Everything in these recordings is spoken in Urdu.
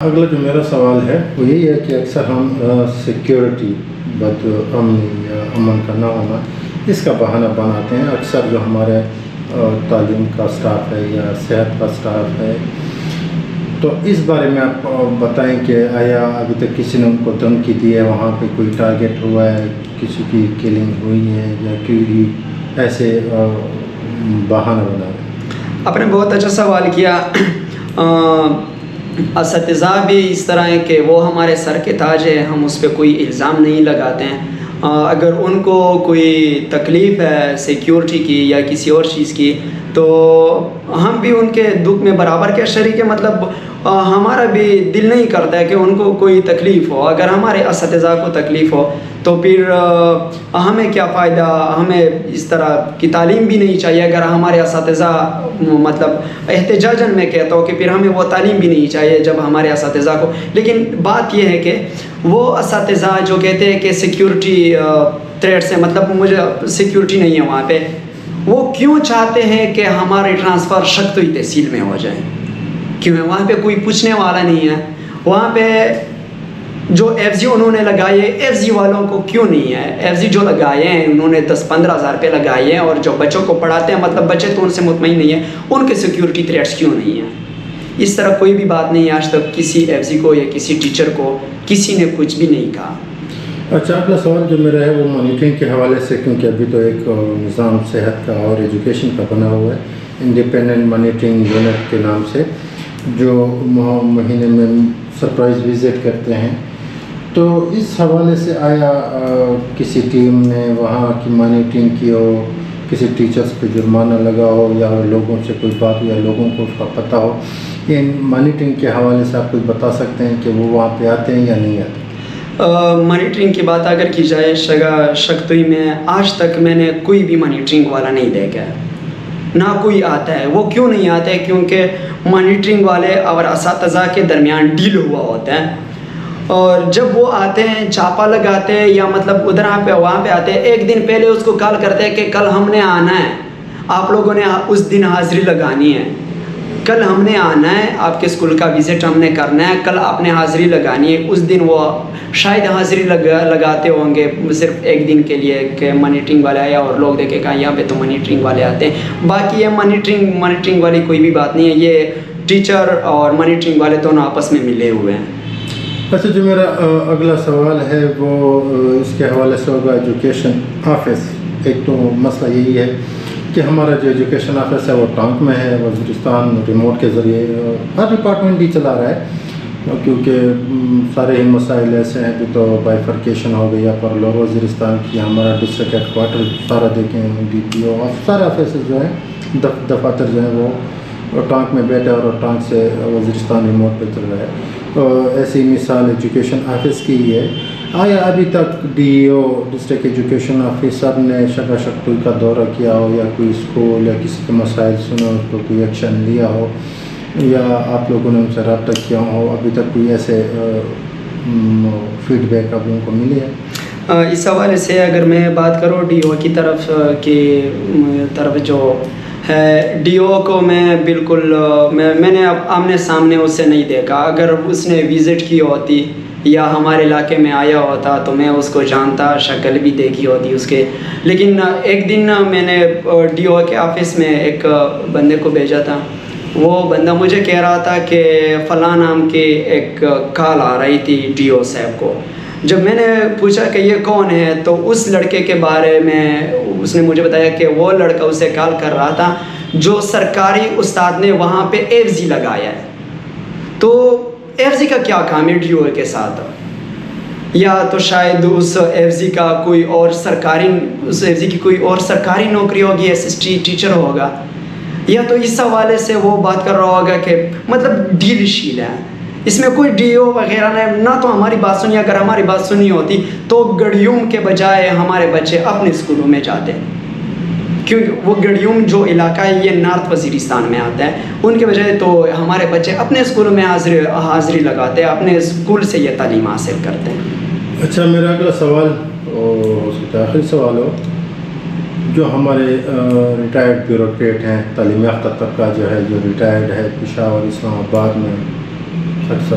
اگلا جو میرا سوال ہے وہ یہی ہے کہ اکثر ہم سیکیورٹی امن یا امن کا نہ ہونا اس کا بہانہ بناتے ہیں. اکثر جو ہمارے تعلیم کا اسٹاف ہے یا صحت کا اسٹاف ہے، تو اس بارے میں آپ بتائیں کہ آیا ابھی تک کسی نے ان کو دھمکی دی ہے، وہاں پہ کوئی ٹارگیٹ ہوا ہے، کسی کی کلنگ ہوئی ہے، یا کوئی ایسے بہانہ بنا رہے ہیں؟ آپ نے بہت اچھا سوال کیا. اساتذہ بھی اس طرح ہیں کہ وہ ہمارے سر کے تاج ہے، ہم اس پہ کوئی الزام نہیں لگاتے ہیں. اگر ان کو کوئی تکلیف ہے سیکیورٹی کی یا کسی اور چیز کی تو ہم بھی ان کے دکھ میں برابر کے شریک ہیں. مطلب ہمارا بھی دل نہیں کرتا ہے کہ ان کو کوئی تکلیف ہو. اگر ہمارے اساتذہ کو تکلیف ہو تو پھر ہمیں کیا فائدہ، ہمیں اس طرح کی تعلیم بھی نہیں چاہیے. اگر ہمارے اساتذہ مطلب احتجاجاً میں کہتا ہوں کہ پھر ہمیں وہ تعلیم بھی نہیں چاہیے جب ہمارے اساتذہ کو. لیکن بات یہ ہے کہ وہ اساتذہ جو کہتے ہیں کہ سیکیورٹی تھریٹ سے مطلب مجھے سیکیورٹی نہیں ہے وہاں پہ، وہ کیوں چاہتے ہیں کہ ہمارے ٹرانسفر شکتوئی تحصیل میں ہو جائے؟ کیوں ہے وہاں پہ کوئی پوچھنے والا نہیں ہے. وہاں پہ جو ایف زی انہوں نے لگائے، ایف زی والوں کو کیوں نہیں ہے؟ ایف زی جو لگائے ہیں انہوں نے 10-15 ہزار روپے لگائے ہیں، اور جو بچوں کو پڑھاتے ہیں مطلب بچے تو ان سے مطمئن نہیں ہیں، ان کے سیکیورٹی تھریٹس کیوں نہیں ہیں؟ اس طرح کوئی بھی بات نہیں ہے آج تک کسی ایف زی کو یا کسی ٹیچر کو کسی نے کچھ بھی نہیں کہا. اچھا، اگلا سوال جو میرا ہے وہ مانیٹرنگ کے حوالے سے، کیونکہ ابھی تو ایک نظام صحت کا اور ایجوکیشن کا بنا ہوا ہے انڈیپینڈنٹ مانیٹرنگ یونٹ کے نام سے، جو مہینے میں سرپرائز وزٹ کرتے ہیں. تو اس حوالے سے آیا کسی ٹیم نے وہاں کی مانیٹرنگ کی ہو، کسی ٹیچرز پہ جرمانہ لگا ہو، یا لوگوں سے کوئی بات یا لوگوں کو اس کا پتہ ہو؟ ان مانیٹرنگ کے حوالے سے آپ کچھ بتا سکتے ہیں کہ وہ وہاں پہ آتے ہیں یا نہیں آتے؟ مانیٹرنگ کی بات اگر کی جائے شکتوئی میں آج تک میں نے کوئی بھی مانیٹرنگ والا نہیں دیکھا ہے، نہ کوئی آتا ہے. وہ کیوں نہیں آتا ہے؟ کیونکہ مانیٹرنگ والے اور اساتذہ کے درمیان ڈیل ہوا ہوتا ہے، اور جب وہ آتے ہیں چھاپا لگاتے ہیں یا مطلب ادھر وہاں پہ آتے ہیں، ایک دن پہلے اس کو کال کرتے ہیں کہ کل ہم نے آنا ہے، آپ لوگوں نے اس دن حاضری لگانی ہے، کل ہم نے آنا ہے، آپ کے اسکول کا وزٹ ہم نے کرنا ہے، کل آپ نے حاضری لگانی ہے. اس دن وہ شاید حاضری لگاتے ہوں گے صرف ایک دن کے لیے کہ مانیٹرنگ والے آیا اور لوگ دیکھے کہ یہاں پہ تو مانیٹرنگ والے آتے ہیں. باقی یہ مانیٹرنگ والی کوئی بھی بات نہیں ہے، یہ ٹیچر اور مانیٹرنگ والے دونوں آپس میں ملے ہوئے ہیں. اچھا، جو میرا اگلا سوال ہے وہ اس کے حوالے سے ہوگا ایجوکیشن آفس. ایک تو مسئلہ یہی ہے کہ ہمارا جو ایجوکیشن آفس ہے وہ ٹانک میں ہے. وزیرستان ریموٹ کے ذریعے ہر ڈپارٹمنٹ ہی چلا رہا ہے، کیونکہ سارے ہی مسائل ایسے ہیں. ابھی تو بائیفرکیشن ہو گئی پر لوگ وزیرستان کی ہمارا ڈسٹرکٹ ہیڈ کوارٹر سارا دیکھیں، ڈی پی او اور سارے آفیسز جو ہیں دفاتر جو ہیں وہ ٹانک میں بیٹھے اور ٹانک سے وزیرستان ریموٹ پہ چل رہا ہے. ایسی مثال ایجوکیشن آفس کی ہی ہے. آیا ابھی تک D O district education officer نے شکتوئی کا دورہ کیا ہو، یا کوئی اسکول یا کسی کے مسائل سنا اس کو کوئی ایکشن لیا ہو، یا آپ لوگوں نے ان سے رابطہ کیا ہو؟ ابھی تک کوئی ایسے فیڈ بیک آپ لوگوں کو ملی ہے؟ اس حوالے سے اگر میں بات کروں ڈی او کی طرف جو ہے، ڈی او کو میں بالکل میں نے آمنے سامنے اس سے نہیں دیکھا. اگر اس نے وزٹ کی ہوتی یا ہمارے علاقے میں آیا ہوتا تو میں اس کو جانتا، شکل بھی دیکھی ہوتی اس کے. لیکن ایک دن میں نے ڈی او کے آفس میں ایک بندے کو بھیجا تھا. وہ بندہ مجھے کہہ رہا تھا کہ فلاں نام کی ایک کال آ رہی تھی ڈی او صاحب کو. جب میں نے پوچھا کہ یہ کون ہے تو اس لڑکے کے بارے میں اس نے مجھے بتایا کہ وہ لڑکا اسے کال کر رہا تھا جو سرکاری استاد نے وہاں پہ ایف زی لگایا ہے. تو ایف زی کا کیا کام ہے ڈی او کے ساتھ؟ یا تو شاید اس ایف زی کا کوئی اور اس ایف زی کی کوئی اور سرکاری نوکری ہوگی، ایس ایس ٹی ٹیچر ہوگا، یا تو اس حوالے سے وہ بات کر رہا ہوگا کہ مطلب ڈیل شیل ہے. اس میں کوئی ڈی او وغیرہ نے نہ تو ہماری بات سنی. اگر ہماری بات سنی ہوتی تو گڑیوم کے بجائے ہمارے بچے اپنے اسکولوں میں جاتے، کیونکہ وہ گڑیوم جو علاقہ ہے یہ نارتھ وزیرستان میں آتا ہے. ان کے بجائے تو ہمارے بچے اپنے اسکولوں میں حاضری لگاتے ہیں، اپنے اسکول سے یہ تعلیم حاصل کرتے ہیں. اچھا، میرا اگلا سوال آخری سوال ہو، جو ہمارے ریٹائرڈ بیوروکریٹ ہیں، تعلیم یافتہ طبقہ جو ہے جو ریٹائرڈ ہے پشاور اسلام آباد میں اکثر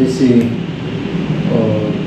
AC,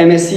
MSc